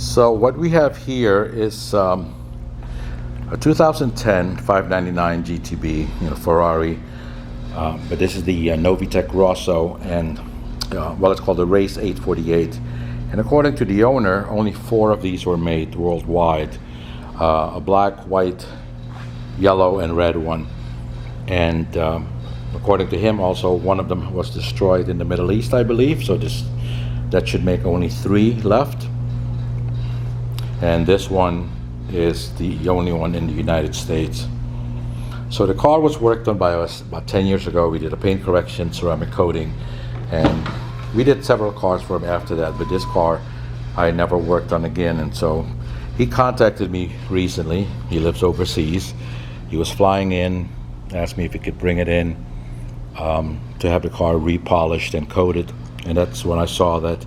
So what we have here is a 2010 599 GTB, Ferrari, but this is the Novitec-Rosso, and well, it's called the Race 848. And according to the owner, only 4 of these were made worldwide: a black, white, yellow, and red one. And according to him, also one of them was destroyed in the Middle East, I believe. So that should make only 3 left. And this one is the only one in the United States. So the car was worked on by us about 10 years ago. We did a paint correction, ceramic coating, and we did several cars for him after that, but this car I never worked on again. And so he contacted me recently. He lives overseas. He was flying in, asked me if he could bring it in to have the car repolished and coated. And that's when I saw that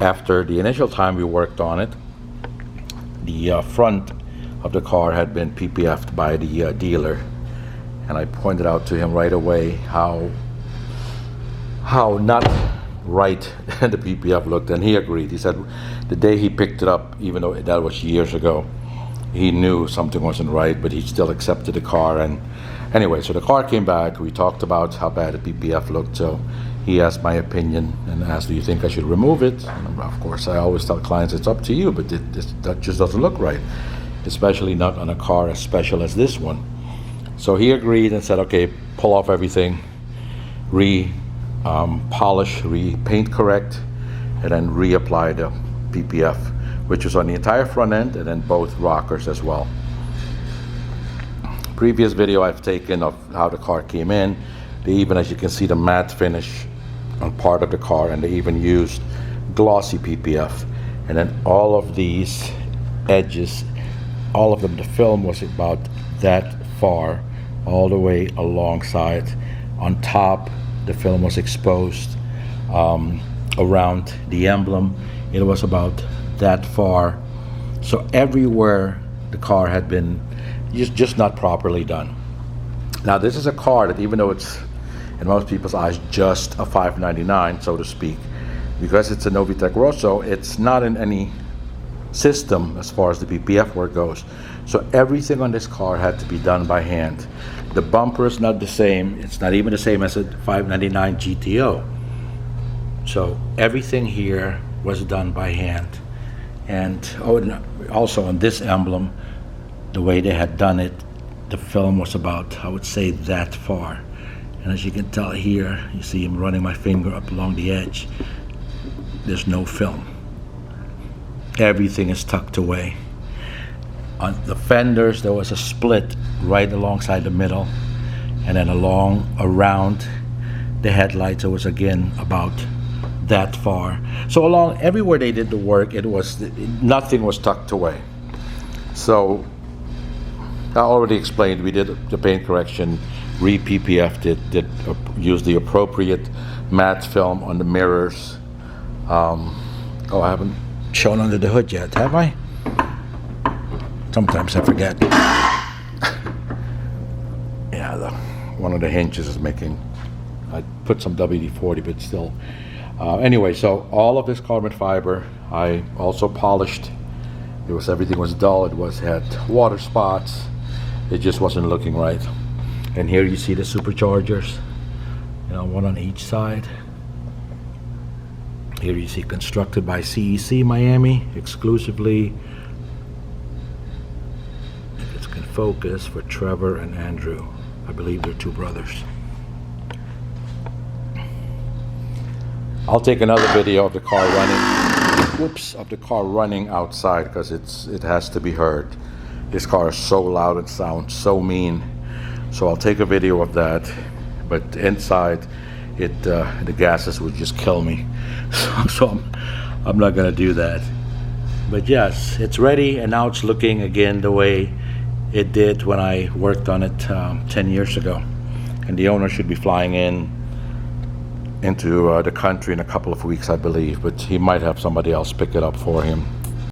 after the initial time we worked on it, the front of the car had been PPF'd by the dealer, and I pointed out to him right away how not right the PPF looked, and he agreed. He said the day he picked it up, even though that was years ago, he knew something wasn't right, but he still accepted the car. And anyway, so the car came back. We talked about how bad the PPF looked. So he asked my opinion and asked, do you think I should remove it? And of course, I always tell clients it's up to you, but that just doesn't look right, especially not on a car as special as this one. So he agreed and said, okay, pull off everything, polish, paint correct, and then reapply the PPF, which was on the entire front end and then both rockers as well. Previous video I've taken of how the car came in, they even, as you can see, the matte finish on part of the car, and they even used glossy PPF. And then all of these edges, all of them, the film was about that far, all the way alongside. On top, the film was exposed around the emblem. It was about that far. So everywhere the car had been just not properly done. Now this is a car that, even though it's in most people's eyes just a 599, so to speak, because it's a Novitec-Rosso, it's not in any system as far as the PPF work goes. So everything on this car had to be done by hand. The bumper is not the same. It's not even the same as a 599 GTO. So everything here was done by hand. And also on this emblem, the way they had done it, the film was about, I would say, that far. And as you can tell here, you see him running my finger up along the edge. There's no film. Everything is tucked away. On the fenders, there was a split right alongside the middle, and then around the headlights, it was again about that far. So along everywhere they did the work, nothing was tucked away. So I already explained, we did the paint correction, re-PPF'd it, used the appropriate matte film on the mirrors. I haven't shown under the hood yet, have I? Sometimes I forget. Yeah, one of the hinges is making, I put some WD-40, but still. Anyway, so all of this carbon fiber, I also polished. Everything was dull. It had water spots. It just wasn't looking right. And here you see the superchargers, one on each side. Here you see constructed by CEC Miami exclusively. If it can focus, for Trevor and Andrew. I believe they're 2 brothers. I'll take another video of the car running outside, because it has to be heard. This car is so loud, it sounds so mean. So I'll take a video of that, but inside the gases would just kill me. So I'm not gonna do that. But yes, it's ready, and now it's looking again the way it did when I worked on it 10 years ago. And the owner should be flying into the country in a couple of weeks, I believe, but he might have somebody else pick it up for him.